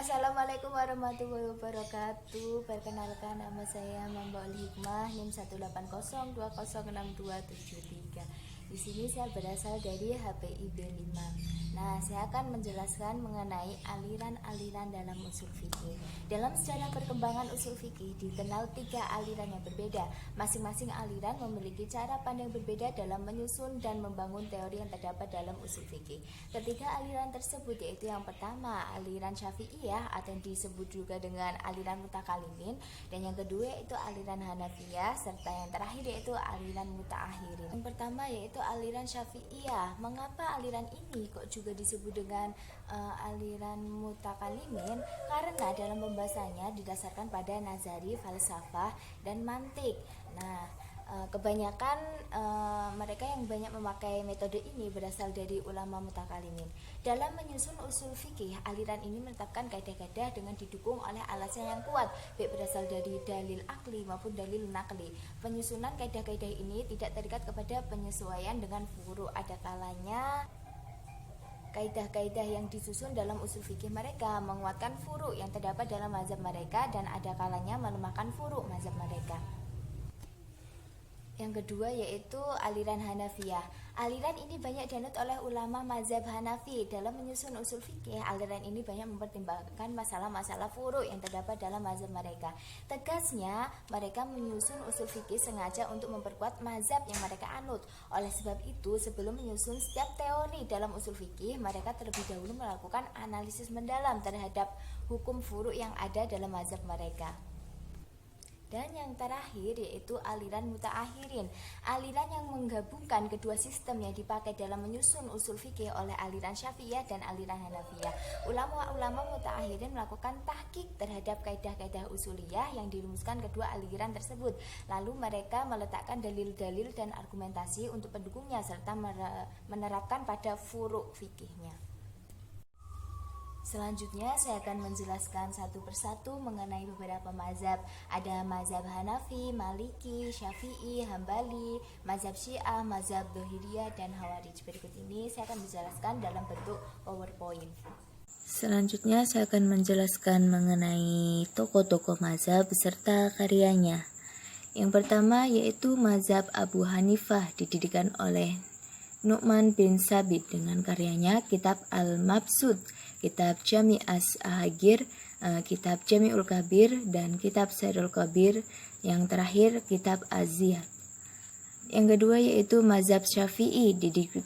Assalamualaikum warahmatullahi wabarakatuh. Perkenalkan, nama saya Mambaul Hikmah, NIM 180206063. Di sini saya berasal dari HPI B5. Nah, saya akan menjelaskan mengenai aliran-aliran dalam usul fikih. Dalam sejarah perkembangan usul fikih dikenal 3 aliran yang berbeda. Masing-masing aliran memiliki cara pandang berbeda dalam menyusun dan membangun teori yang terdapat dalam usul fikih. Ketiga aliran tersebut yaitu yang pertama aliran Syafi'iyah atau yang disebut juga dengan aliran mutakalimin, dan yang kedua yaitu aliran Hanafiyah, serta yang terakhir yaitu aliran mutaakhirin. Yang pertama yaitu aliran Syafi'iyah. Mengapa aliran ini kok juga disebut dengan aliran mutakalimin? Karena dalam pembahasannya didasarkan pada nazari, falsafah, dan mantik. Nah, kebanyakan mereka yang banyak memakai metode ini berasal dari ulama mutakalimin. Dalam menyusun usul fikih, aliran ini menetapkan kaidah-kaidah dengan didukung oleh alasan yang kuat, baik berasal dari dalil akli maupun dalil nakli. Penyusunan kaidah-kaidah ini tidak terikat kepada penyesuaian dengan furu'. Ada kalanya kaidah-kaidah yang disusun dalam usul fikih mereka menguatkan furu' yang terdapat dalam mazhab mereka, dan ada kalanya melemahkan furu' mazhab mereka. Yang kedua yaitu aliran Hanafiyah. Aliran ini banyak dianut oleh ulama mazhab Hanafi. Dalam menyusun usul fikih, aliran ini banyak mempertimbangkan masalah-masalah furu' yang terdapat dalam mazhab mereka. Tegasnya, mereka menyusun usul fikih sengaja untuk memperkuat mazhab yang mereka anut. Oleh sebab itu, sebelum menyusun setiap teori dalam usul fikih, mereka terlebih dahulu melakukan analisis mendalam terhadap hukum furu' yang ada dalam mazhab mereka. Dan yang terakhir yaitu aliran mutaakhirin. Aliran yang menggabungkan kedua sistem yang dipakai dalam menyusun usul fikih oleh aliran Syafi'iyah dan aliran Hanafiyah. Ulama-ulama mutaakhirin melakukan tahqiq terhadap kaidah-kaidah usuliyah yang dirumuskan kedua aliran tersebut. Lalu mereka meletakkan dalil-dalil dan argumentasi untuk pendukungnya serta menerapkan pada furu' fikihnya. Selanjutnya saya akan menjelaskan satu persatu mengenai beberapa mazhab. Ada mazhab Hanafi, Maliki, Syafi'i, Hambali, mazhab Syiah, mazhab Dhahiriyah, dan Khawarij. Berikut ini saya akan menjelaskan dalam bentuk PowerPoint. Selanjutnya saya akan menjelaskan mengenai tokoh-tokoh mazhab beserta karyanya. Yang pertama yaitu mazhab Abu Hanifah, didirikan oleh Nu'man bin Sabit dengan karyanya Kitab Al-Mabsud, Kitab Jami' As-Ahagir, Kitab Jami'ul Kabir, dan Kitab Sairul Kabir. Yang terakhir Kitab Az-Ziyad. Yang kedua yaitu mazhab Syafi'i,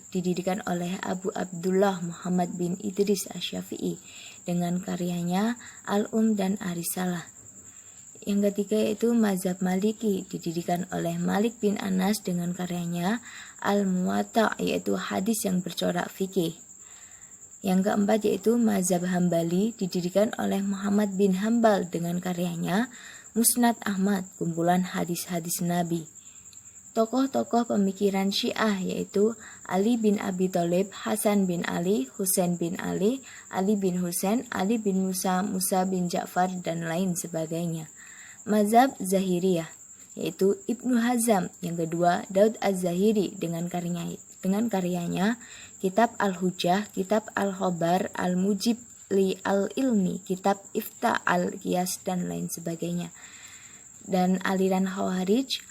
didirikan oleh Abu Abdullah Muhammad bin Idris Asy-Syafi'i dengan karyanya Al-Um dan Ar-Risalah. Yang ketiga yaitu mazhab Maliki, didirikan oleh Malik bin Anas dengan karyanya Al-Muwatta, yaitu hadis yang bercorak fikih. Yang keempat yaitu mazhab Hambali, didirikan oleh Muhammad bin Hambal dengan karyanya Musnad Ahmad, kumpulan hadis-hadis Nabi. Tokoh-tokoh pemikiran Syiah yaitu Ali bin Abi Thalib, Hasan bin Ali, Husain bin Ali, Ali bin Husain, Ali bin Musa, Musa bin Ja'far, dan lain sebagainya. Mazhab Zahiriyah yaitu Ibnu Hazm. Yang kedua Daud Az-Zahiri dengan karyanya Kitab Al-Hujjah, Kitab Al-Khobar, Al-Mujib li Al-Ilmi, Kitab Ifta Al-Qiyas, dan lain sebagainya. Dan aliran Khawarij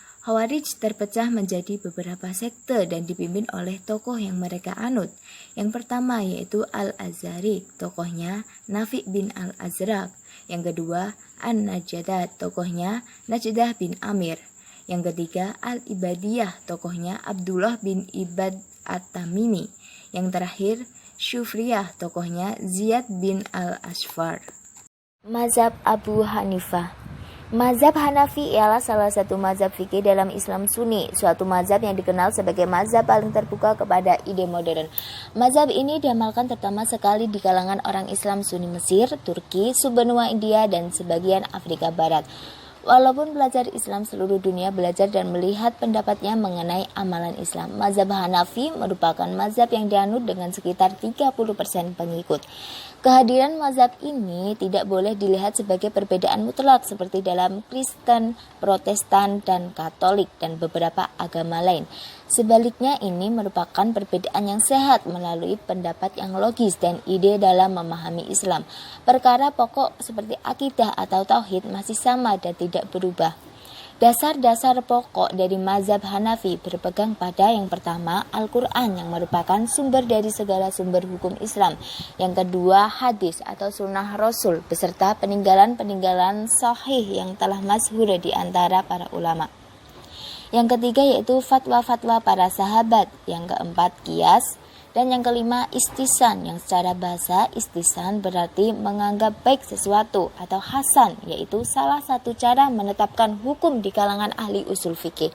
terpecah menjadi beberapa sekte dan dipimpin oleh tokoh yang mereka anut. Yang pertama yaitu Al-Azhari, tokohnya Nafi' bin Al-Azraq. Yang kedua An-Najdat, tokohnya Najdah bin Amir. Yang ketiga Al-Ibadiyah, tokohnya Abdullah bin Ibad At-Tamimi. Yang terakhir Syufriyah, tokohnya Ziyad bin Al-Asfar. Mazhab Abu Hanifah. Mazhab Hanafi ialah salah satu mazhab fikih dalam Islam Sunni, suatu mazhab yang dikenal sebagai mazhab paling terbuka kepada ide modern. Mazhab ini diamalkan terutama sekali di kalangan orang Islam Sunni Mesir, Turki, subbenua India, dan sebagian Afrika Barat. Walaupun belajar Islam seluruh dunia belajar dan melihat pendapatnya mengenai amalan Islam, mazhab Hanafi merupakan mazhab yang dianut dengan sekitar 30% pengikut. Kehadiran mazhab ini tidak boleh dilihat sebagai perbedaan mutlak seperti dalam Kristen, Protestan, dan Katolik, dan beberapa agama lain. Sebaliknya, ini merupakan perbedaan yang sehat melalui pendapat yang logis dan ide dalam memahami Islam. Perkara pokok seperti akidah atau tauhid masih sama dan tidak berubah. Dasar-dasar pokok dari mazhab Hanafi berpegang pada yang pertama, Al-Quran yang merupakan sumber dari segala sumber hukum Islam. Yang kedua, hadis atau sunnah Rasul beserta peninggalan-peninggalan sahih yang telah masyhur di antara para ulama. Yang ketiga yaitu fatwa-fatwa para sahabat. Yang keempat, qiyas. Dan yang kelima, istisan, yang secara bahasa istisan berarti menganggap baik sesuatu atau hasan, yaitu salah satu cara menetapkan hukum di kalangan ahli usul fikih.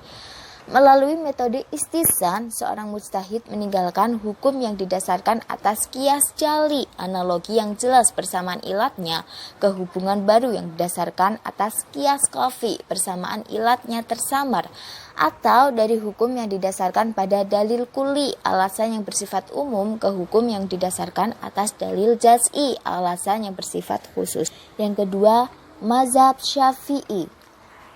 Melalui metode istisan, seorang mujtahid meninggalkan hukum yang didasarkan atas qiyas jali, analogi yang jelas persamaan ilatnya, ke hubungan baru yang didasarkan atas qiyas khafi, persamaan ilatnya tersamar, atau dari hukum yang didasarkan pada dalil kuli, alasan yang bersifat umum, ke hukum yang didasarkan atas dalil jaz'i, alasan yang bersifat khusus. Yang kedua, mazhab Syafi'i.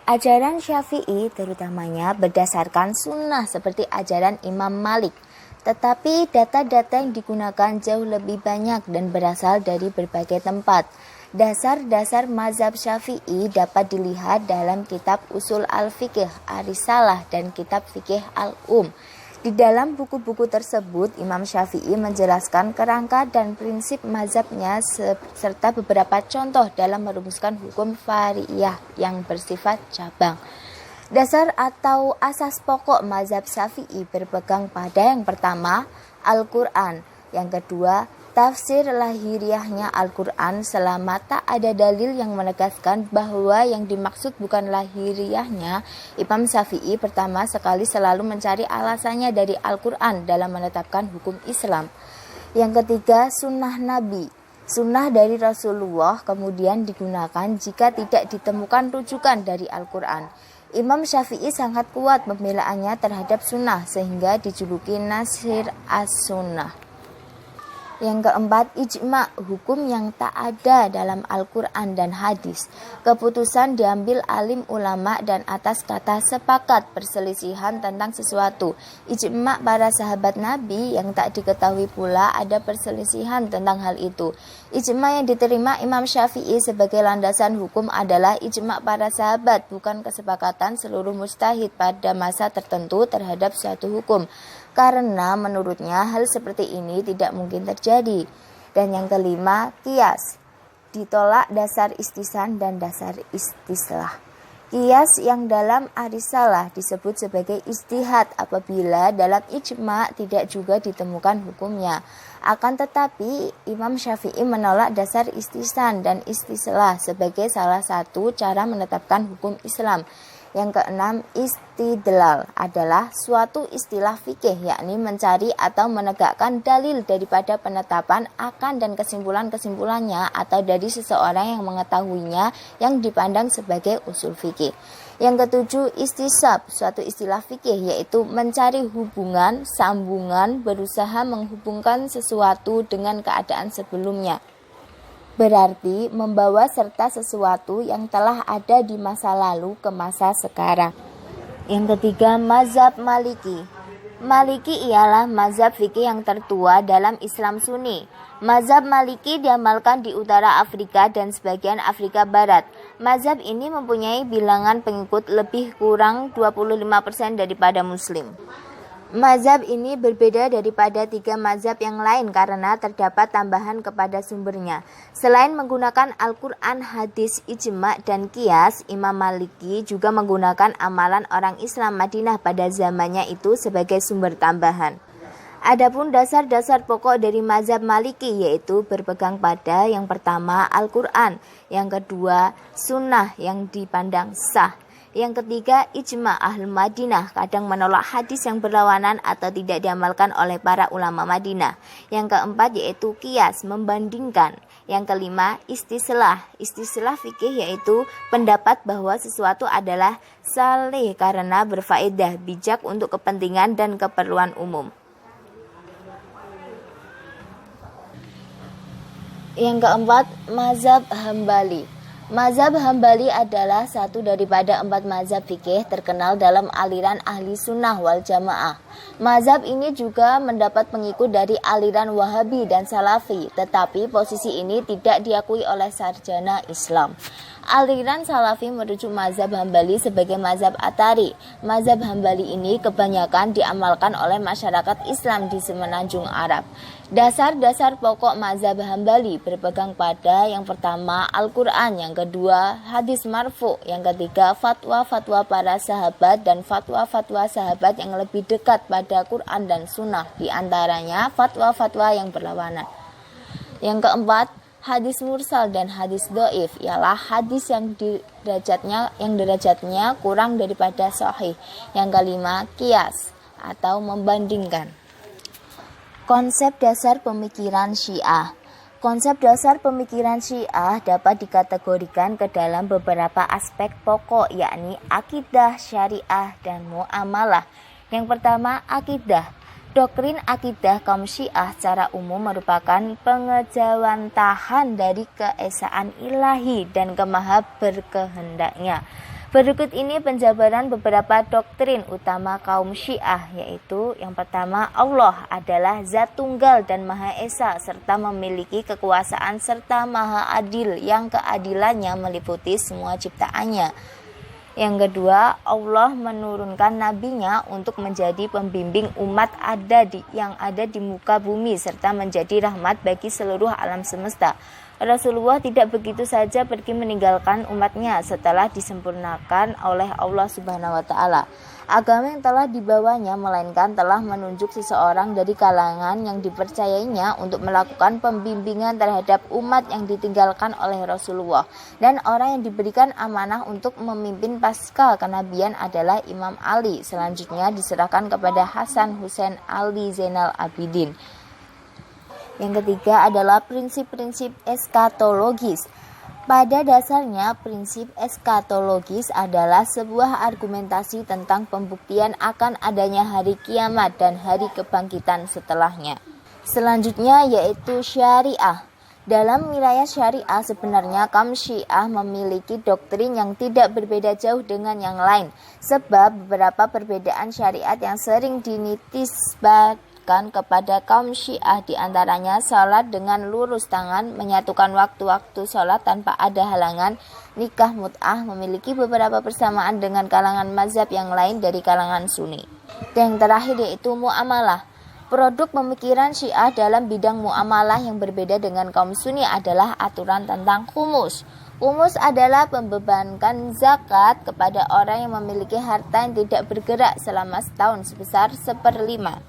Ajaran Syafi'i terutamanya berdasarkan sunnah seperti ajaran Imam Malik. Tetapi data-data yang digunakan jauh lebih banyak dan berasal dari berbagai tempat. Dasar-dasar mazhab Syafi'i dapat dilihat dalam kitab Usul Al-Fiqh, Ar-Risalah, dan kitab Fiqh Al-Um. Di dalam buku-buku tersebut, Imam Syafi'i menjelaskan kerangka dan prinsip mazhabnya serta beberapa contoh dalam merumuskan hukum far'iyah yang bersifat cabang. Dasar atau asas pokok mazhab Syafi'i berpegang pada yang pertama, Al-Quran. Yang kedua, tafsir lahiriahnya Al-Quran selama tak ada dalil yang menegaskan bahwa yang dimaksud bukan lahiriahnya. Imam Syafi'i pertama sekali selalu mencari alasannya dari Al-Quran dalam menetapkan hukum Islam. Yang ketiga, sunnah Nabi. Sunnah dari Rasulullah kemudian digunakan jika tidak ditemukan rujukan dari Al-Quran. Imam Syafi'i sangat kuat pembelaannya terhadap sunnah sehingga dijuluki Nasir as-Sunnah. Yang keempat, ijma, hukum yang tak ada dalam Al-Quran dan hadis. Keputusan diambil alim ulama dan atas kata sepakat perselisihan tentang sesuatu. Ijma para sahabat Nabi yang tak diketahui pula ada perselisihan tentang hal itu. Ijma yang diterima Imam Syafi'i sebagai landasan hukum adalah ijma para sahabat, bukan kesepakatan seluruh mujtahid pada masa tertentu terhadap suatu hukum. Karena menurutnya hal seperti ini tidak mungkin terjadi. Dan yang kelima, qiyas. Ditolak dasar istisan dan dasar istislah. Qiyas yang dalam Ar-Risalah disebut sebagai ijtihad apabila dalam ijma' tidak juga ditemukan hukumnya. Akan tetapi Imam Syafi'i menolak dasar istisan dan istislah sebagai salah satu cara menetapkan hukum Islam. Yang keenam, istidlal adalah suatu istilah fikih, yakni mencari atau menegakkan dalil daripada penetapan akan dan kesimpulan-kesimpulannya atau dari seseorang yang mengetahuinya yang dipandang sebagai usul fikih. Yang ketujuh, istisab, suatu istilah fikih, yaitu mencari hubungan, sambungan, berusaha menghubungkan sesuatu dengan keadaan sebelumnya. Berarti membawa serta sesuatu yang telah ada di masa lalu ke masa sekarang. Yang ketiga, mazhab Maliki. Maliki ialah mazhab fikih yang tertua dalam Islam Sunni. Mazhab Maliki diamalkan di utara Afrika dan sebagian Afrika Barat. Mazhab ini mempunyai bilangan pengikut lebih kurang 25% daripada Muslim. Mazhab ini berbeda daripada 3 mazhab yang lain karena terdapat tambahan kepada sumbernya. Selain menggunakan Al-Quran, hadis, ijma' dan qiyas, Imam Maliki juga menggunakan amalan orang Islam Madinah pada zamannya itu sebagai sumber tambahan. Adapun dasar-dasar pokok dari mazhab Maliki yaitu berpegang pada yang pertama Al-Quran, yang kedua sunnah yang dipandang sah, yang ketiga ijma' ahli Madinah, kadang menolak hadis yang berlawanan atau tidak diamalkan oleh para ulama Madinah. Yang keempat yaitu qiyas, membandingkan. Yang kelima istislah. Istislah fikih yaitu pendapat bahwa sesuatu adalah salih karena berfaedah, bijak untuk kepentingan dan keperluan umum. Yang keempat, mazhab Hambali. Mazhab Hambali adalah satu daripada 4 mazhab fikih terkenal dalam aliran ahli sunnah wal jamaah. Mazhab ini juga mendapat pengikut dari aliran Wahabi dan Salafi, tetapi posisi ini tidak diakui oleh sarjana Islam. Aliran Salafi merujuk mazhab Hambali sebagai mazhab Athari. Mazhab Hambali ini kebanyakan diamalkan oleh masyarakat Islam di semenanjung Arab. Dasar-dasar pokok mazhab Hambali berpegang pada yang pertama Al-Quran, yang kedua hadis marfu, yang ketiga fatwa-fatwa para sahabat dan fatwa-fatwa sahabat yang lebih dekat pada Quran dan Sunnah, di antaranya fatwa-fatwa yang berlawanan. Yang keempat, hadis mursal dan hadis dhaif, ialah hadis yang derajatnya kurang daripada sahih. Yang kelima, qiyas atau membandingkan. Konsep dasar pemikiran Syiah. Konsep dasar pemikiran Syiah dapat dikategorikan ke dalam beberapa aspek pokok, yakni akidah, syariah, dan muamalah. Yang pertama, akidah. Doktrin akidah kaum Syiah secara umum merupakan pengejawantahan dari keesaan ilahi dan kemaha berkehendaknya. Berikut ini penjabaran beberapa doktrin utama kaum Syiah, yaitu yang pertama, Allah adalah zat tunggal dan maha esa serta memiliki kekuasaan serta maha adil yang keadilannya meliputi semua ciptaannya. Yang kedua, Allah menurunkan nabinya untuk menjadi pembimbing umat yang ada di muka bumi serta menjadi rahmat bagi seluruh alam semesta. Rasulullah tidak begitu saja pergi meninggalkan umatnya setelah disempurnakan oleh Allah Subhanahu wa taala. Agama yang telah dibawanya melainkan telah menunjuk seseorang dari kalangan yang dipercayainya untuk melakukan pembimbingan terhadap umat yang ditinggalkan oleh Rasulullah. Dan orang yang diberikan amanah untuk memimpin pasca kenabian adalah Imam Ali. Selanjutnya diserahkan kepada Hasan Hussein Ali Zainal Abidin. Yang ketiga adalah prinsip-prinsip eskatologis. Pada dasarnya, prinsip eskatologis adalah sebuah argumentasi tentang pembuktian akan adanya hari kiamat dan hari kebangkitan setelahnya. Selanjutnya yaitu syariah. Dalam wilayah syariah sebenarnya kaum Syiah memiliki doktrin yang tidak berbeda jauh dengan yang lain, sebab beberapa perbedaan syariat yang sering dinitisbatkan kepada kaum Syiah, diantaranya salat dengan lurus tangan, menyatukan waktu-waktu salat tanpa ada halangan, nikah mut'ah, memiliki beberapa persamaan dengan kalangan mazhab yang lain dari kalangan Sunni. Dan yang terakhir yaitu muamalah. Produk pemikiran Syiah dalam bidang muamalah yang berbeda dengan kaum Sunni adalah aturan tentang khumus. Khumus adalah membebankan zakat kepada orang yang memiliki harta yang tidak bergerak selama setahun sebesar 1/5.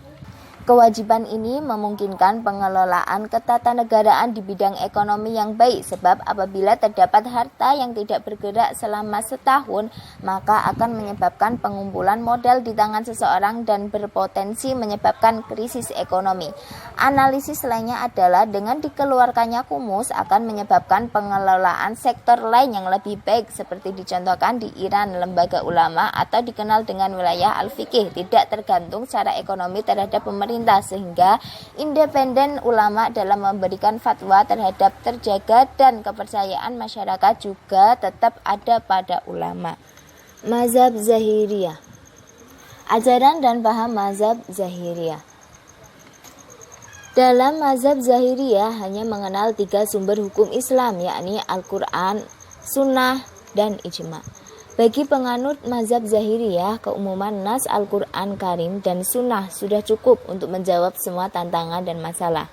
Kewajiban ini memungkinkan pengelolaan ketatanegaraan di bidang ekonomi yang baik, sebab apabila terdapat harta yang tidak bergerak selama setahun, maka akan menyebabkan pengumpulan modal di tangan seseorang dan berpotensi menyebabkan krisis ekonomi. Analisis lainnya adalah dengan dikeluarkannya khumus akan menyebabkan pengelolaan sektor lain yang lebih baik, seperti dicontohkan di Iran, lembaga ulama atau dikenal dengan wilayah al-fiqih tidak tergantung secara ekonomi terhadap pemerintah, sehingga independen ulama dalam memberikan fatwa terhadap terjaga dan kepercayaan masyarakat juga tetap ada pada ulama. Mazhab Zahiriyah. Ajaran dan paham mazhab Zahiriyah. Dalam mazhab Zahiriyah hanya mengenal 3 sumber hukum Islam, yakni Al-Quran, Sunnah, dan Ijma'. Bagi penganut mazhab Zahiriyah, keumuman nas Al-Quran Karim dan Sunnah sudah cukup untuk menjawab semua tantangan dan masalah.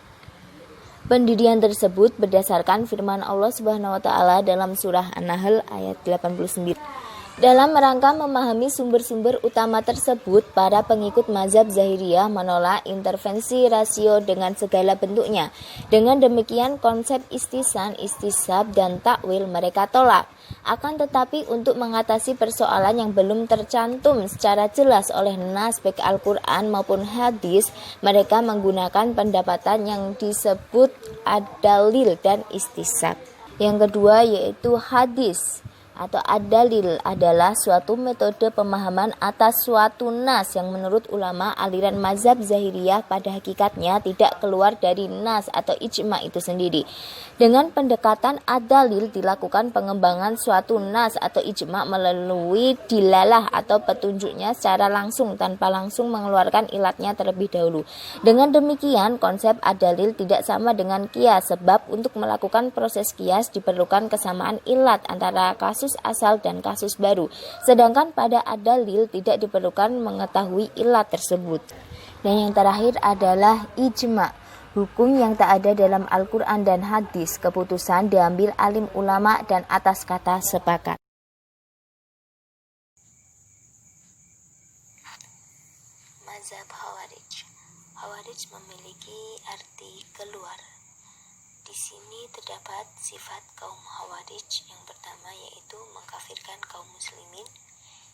Pendirian tersebut berdasarkan firman Allah Subhanahu wa taala dalam surah An-Nahl ayat 89. Dalam rangka memahami sumber-sumber utama tersebut, para pengikut mazhab Zahiriyah menolak intervensi rasio dengan segala bentuknya. Dengan demikian, konsep istisan, istisab, dan takwil mereka tolak. Akan tetapi untuk mengatasi persoalan yang belum tercantum secara jelas oleh nas baik Al-Quran maupun hadis, mereka menggunakan pendapatan yang disebut ad-dalil dan istisab. Yang kedua yaitu hadis atau ad-dalil adalah suatu metode pemahaman atas suatu nas yang menurut ulama aliran mazhab Zahiriyah pada hakikatnya tidak keluar dari nas atau ijma itu sendiri. Dengan pendekatan ad-dalil dilakukan pengembangan suatu nas atau ijma melalui dilalah atau petunjuknya secara langsung tanpa langsung mengeluarkan ilatnya terlebih dahulu. Dengan demikian konsep ad-dalil tidak sama dengan qiyas sebab untuk melakukan proses qiyas diperlukan kesamaan ilat antara kasus asal dan kasus baru, sedangkan pada ad-dalil tidak diperlukan mengetahui ilat tersebut. Dan yang terakhir adalah ijma, hukum yang tak ada dalam Al-Quran dan hadis. Keputusan diambil alim ulama dan atas kata sepakat. Mazhab Khawarij. Khawarij memiliki arti keluar. Di sini terdapat sifat kaum Khawarij. Yang pertama yaitu mengkafirkan kaum muslimin.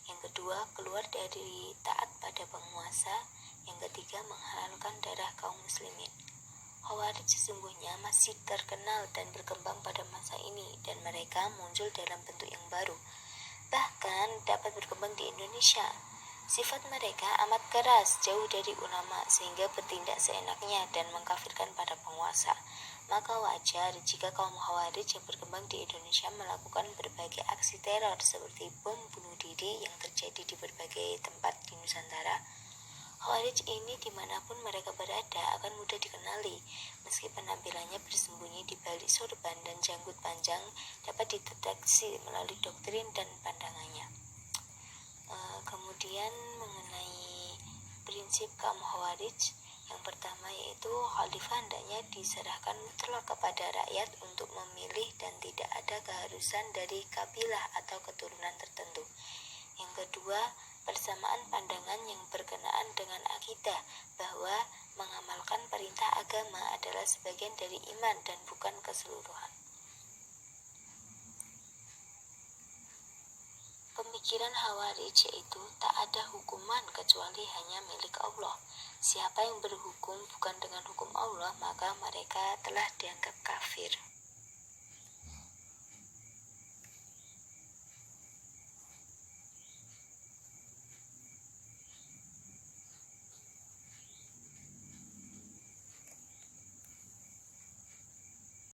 Yang kedua, keluar dari taat pada penguasa. Yang ketiga, menghalalkan darah kaum muslimin. Khawarij sesungguhnya masih terkenal dan berkembang pada masa ini dan mereka muncul dalam bentuk yang baru. Bahkan dapat berkembang di Indonesia. Sifat mereka amat keras, jauh dari ulama sehingga bertindak seenaknya dan mengkafirkan para penguasa. Maka wajar jika kaum Khawarij yang berkembang di Indonesia melakukan berbagai aksi teror seperti bom bunuh diri yang terjadi di berbagai tempat di Nusantara. Khawarij ini dimanapun mereka berada akan mudah dikenali, meski penampilannya bersembunyi di balik sorban dan janggut panjang dapat dideteksi melalui doktrin dan pandangannya. Kemudian mengenai prinsip kaum Khawarij, yang pertama yaitu khalifah hendaknya diserahkan mutlak kepada rakyat untuk memilih dan tidak ada keharusan dari kabilah atau keturunan tertentu. Yang kedua, persamaan pandangan yang berkenaan dengan akidah bahwa mengamalkan perintah agama adalah sebagian dari iman dan bukan keseluruhan. Pemikiran Khawarij yaitu tak ada hukuman kecuali hanya milik Allah. Siapa yang berhukum bukan dengan hukum Allah, maka mereka telah dianggap kafir.